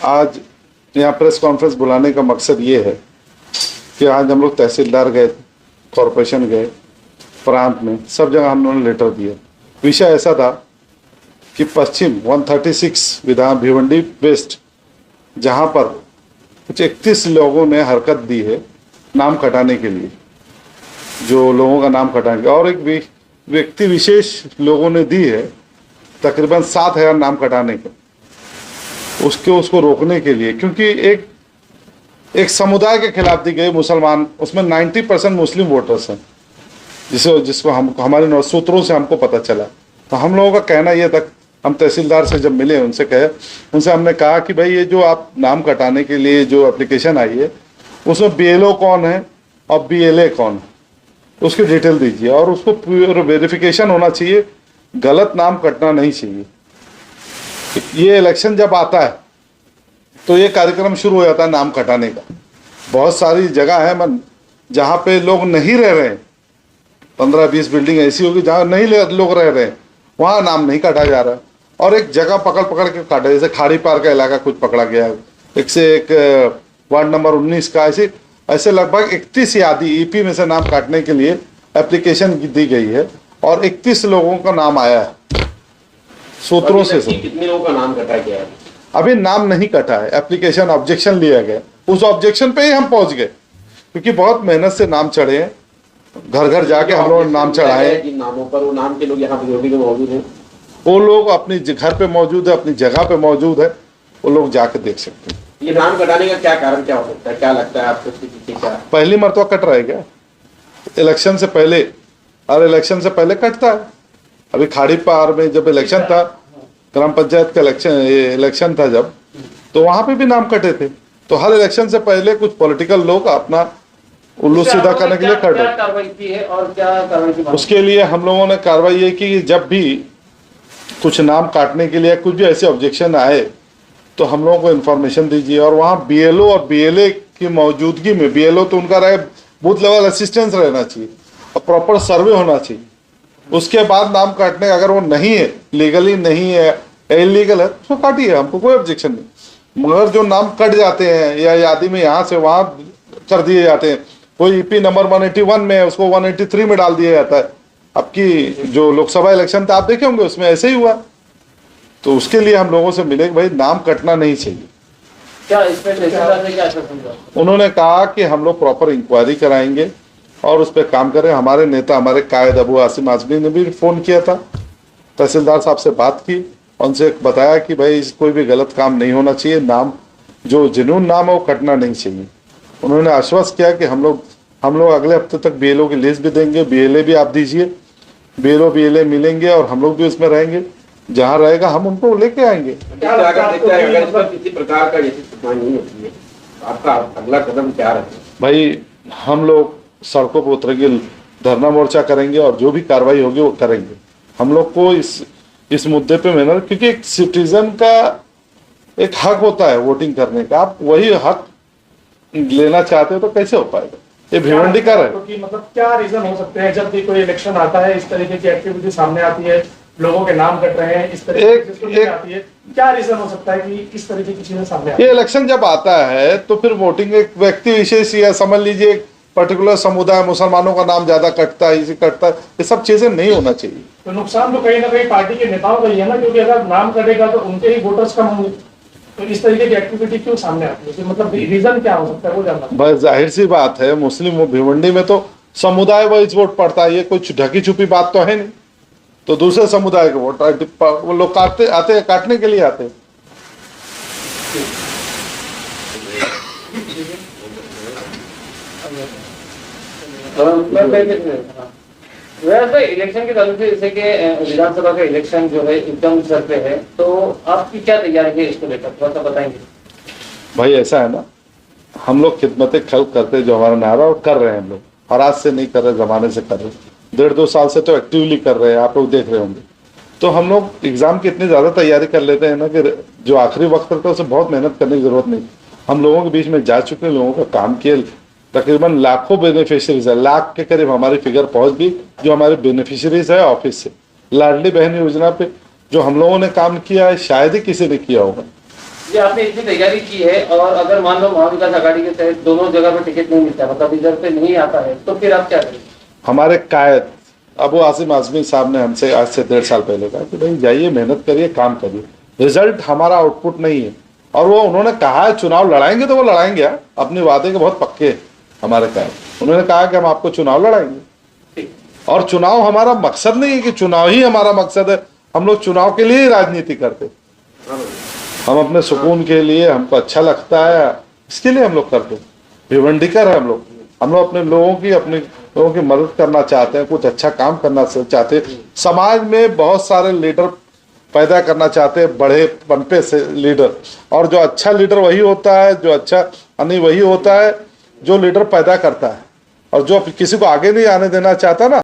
आज यहाँ press conference बुलाने का मकसद ये है कि आज हम लोग तहसीलदार गए, कॉरपोरेशन गए, प्रांत में, सब जगह हम लोगों ने लेटर दिया। विषय ऐसा था कि पश्चिम 136 विधान भिवंडी वेस्ट, जहाँ पर कुछ 31 लोगों ने हरकत दी है नाम कटाने के लिए, जो लोगों का नाम कटाएंगे, और एक व्यक्ति विशेष लोगों ने दी है तकरीबन 7,000 नाम कटाने के, उसको रोकने के लिए, क्योंकि एक समुदाय के खिलाफ दी गई मुसलमान, उसमें 90% मुस्लिम वोटर्स हैं, जिसको हम हमारे सूत्रों से हमको पता चला। तो हम लोगों का कहना यह था, हम तहसीलदार से जब मिले उनसे हमने कहा कि भाई ये जो आप नाम कटाने के लिए जो एप्लीकेशन आई है उसमें BLO कौन है और BLA कौन है, उसकी डिटेल दीजिए, और उसको वेरिफिकेशन होना चाहिए, गलत नाम कटना नहीं चाहिए। ये इलेक्शन जब आता है तो ये कार्यक्रम शुरू हो जाता है नाम कटाने का। बहुत सारी जगह है मन जहाँ पे लोग नहीं रह रहे हैं, 15-20 बिल्डिंग ऐसी होगी जहाँ नहीं लोग रह रहे हैं, वहाँ नाम नहीं काटा जा रहा है, और एक जगह पकड़ के काटा, जैसे खाड़ी पार का इलाका कुछ पकड़ा गया है, एक से एक वार्ड नंबर 19 का, ऐसे लगभग 31 यादी EP में से नाम काटने के लिए एप्लीकेशन दी गई है, और 31 लोगों का नाम आया है सूत्रों से। कितने लोगों का नाम कटा गया है? अभी नाम नहीं कटा है, एप्लीकेशन ऑब्जेक्शन लिया गया, उस ऑब्जेक्शन पे ही हम पहुंच गए, क्योंकि बहुत मेहनत से नाम चढ़े हैं, घर घर जाके हम लोग नाम चढ़ाए। नामों पर वो नाम के लोग यहाँ पे मौजूद हैं, वो लोग अपनी घर पे मौजूद है, अपनी जगह पे मौजूद है, वो लोग जाके देख सकते हैं। ये नाम कटाने का क्या कारण क्या हो सकता है, क्या लगता है आपको इसके पीछे क्या? पहली मरतबा कट रहा है क्या इलेक्शन से पहले? और इलेक्शन से पहले कटता है। अभी खाड़ी पार में जब इलेक्शन था, ग्राम पंचायत का इलेक्शन था जब, तो वहां पे भी नाम कटे थे। तो हर इलेक्शन से पहले कुछ पॉलिटिकल लोग अपना उल्लू सीधा करने के लिए कर रहे। उसके लिए हम लोगों ने कार्रवाई ये की, जब भी कुछ नाम काटने के लिए कुछ भी ऐसे ऑब्जेक्शन आए तो हम लोगों को इन्फॉर्मेशन दीजिए, और वहाँ BLO और BLA की मौजूदगी में, BLO तो उनका रहे, बूथ लेवल असिस्टेंस रहना चाहिए और प्रॉपर सर्वे होना चाहिए। उसके बाद नाम काटने, अगर वो नहीं है, लीगली नहीं है, इलीगल है, तो काटिए, हमको कोई ऑब्जेक्शन नहीं। मगर जो नाम कट जाते हैं या यादी में यहाँ से वहाँ कर दिए जाते हैं, कोई EP नंबर 181 में है, उसको 183 में डाल दिया जाता है। अब की जो लोकसभा इलेक्शन था आप देखे होंगे, उसमें ऐसे ही हुआ। तो उसके लिए हम लोगों से मिले कि भाई नाम कटना नहीं चाहिए। क्या इसमें क्या? उन्होंने कहा कि हम लोग प्रॉपर इंक्वायरी कराएंगे और उस पर काम करें। हमारे नेता, हमारे कायद अबू आसिम आजमी ने भी फ़ोन किया था, तहसीलदार साहब से बात की, उनसे बताया कि भाई कोई भी गलत काम नहीं होना चाहिए, नाम जो जिनून नाम है वो कटना नहीं चाहिए। उन्होंने आश्वस्त किया कि हम लोग अगले हफ्ते तक BLO की लिस्ट भी देंगे, BLA भी आप दीजिए, BLO BLA मिलेंगे और हम लोग भी उसमें रहेंगे, जहाँ रहेगा हम उनको लेके आएंगे। अगर किसी प्रकार का जैसे सुनवाई नहीं होती है, आपका अगला कदम क्या रहेगा? भाई हम लोग सड़कों पर उतरेंगे, धरना मोर्चा करेंगे, और जो भी कार्रवाई होगी वो करेंगे। हम लोग को इस मुद्दे पे मेहनत, क्योंकि एक सिटीजन का एक हक होता है वोटिंग करने का, आप वही हक लेना चाहते हो तो कैसे हो पाएगा? ये भिवंडी का है। तो मतलब क्या रीजन हो सकते हैं जब भी कोई इलेक्शन आता है, इस तरीके की एक्टिविटी सामने आती है, लोगों के नाम कट रहे हैं, इस तरीके आती है, क्या रीजन हो सकता है कि इस तरीके की चीजें सामने आती है? ये इलेक्शन जब आता है तो फिर वोटिंग एक व्यक्ति विशेष, या समझ लीजिए पर्टिकुलर समुदाय, मुसलमानों का नाम ज्यादा कटता है, इसी कटता है, ये सब चीजें नहीं होना चाहिए। तो नुकसान तो कहीं ना कहीं पार्टी के नेताओं का ही है ना, क्योंकि अगर नाम कटेगा तो उनके ही वोटर्स कम होंगे। तो इस तरीके की एक्टिविटी क्यों सामने आती है, मतलब रीजन क्या हो सकता है वो जानना। बस जाहिर सी बात है, मुस्लिम भिवंडी में तो समुदाय वाइज वोट पड़ता है, ये कुछ ढकी छुपी बात तो है नहीं। तो दूसरे समुदाय के वोट वो लोग आते हैं, काटने के लिए आते हैं। वैसे इलेक्शन के ताल्लुक से, जैसे कि विधानसभा का इलेक्शन जो है एकदम सर पे है, तो आपकी क्या तैयारी है इसको लेकर, थोड़ा सा बताएंगे? भाई ऐसा है ना, हम लोग खिदमत खल्क करते, जो हमारा नारा और कर रहे हैं हम लोग, और आज से नहीं कर रहे, जमाने से कर रहे, 1.5-2 साल से तो एक्टिवली कर रहे हैं, आप लोग देख रहे होंगे। तो हम लोग एग्जाम की इतनी ज़्यादा तैयारी कर लेते हैं ना कि जो आखिरी वक्त रहता है उसे बहुत मेहनत करने की ज़रूरत नहीं। हम लोगों के बीच में जा चुके, लोगों का काम किए, तकरीबन लाखों बेनिफिशरीज है, लाख के करीब हमारी फिगर पहुंच गई जो हमारे बेनिफिशरीज है ऑफिस से। लाडली बहन योजना पे जो हम लोगों ने काम किया है शायद ही किसी ने किया होगा। ये आपने इतनी तैयारी की है और अगर मान लो महाविकास आघाड़ी के तहत दोनों जगह पर टिकट नहीं मिलता, मतलब रिजर्व पे नहीं आता है, तो फिर आप क्या करेंगे? हमारे कायद अबू आसिम आजमी साहब ने हमसे आज से 1.5 साल पहले कहा कि भाई जाइए, मेहनत करिए, काम करिए, रिजल्ट हमारा आउटपुट नहीं है। और वो उन्होंने कहा है चुनाव लड़ाएंगे तो वो लड़ाएंगे यार, अपने वादे के बहुत पक्के हैं हमारे कायद। उन्होंने कहा कि हम आपको चुनाव लड़ाएंगे, और चुनाव हमारा मकसद नहीं है कि चुनाव ही हमारा मकसद है। हम लोग चुनाव के लिए ही राजनीति करते, हम अपने सुकून के लिए, हमको अच्छा लगता है इसके लिए हम लोग करते। भिवंडीकर है हम लोग अपने लोगों की मदद करना चाहते हैं, कुछ अच्छा काम करना चाहते हैं, समाज में बहुत सारे लीडर पैदा करना चाहते हैं, बड़े पनपे से लीडर। और जो अच्छा लीडर वही होता है, जो अच्छा वही होता है जो लीडर पैदा करता है, और जो किसी को आगे नहीं आने देना चाहता ना,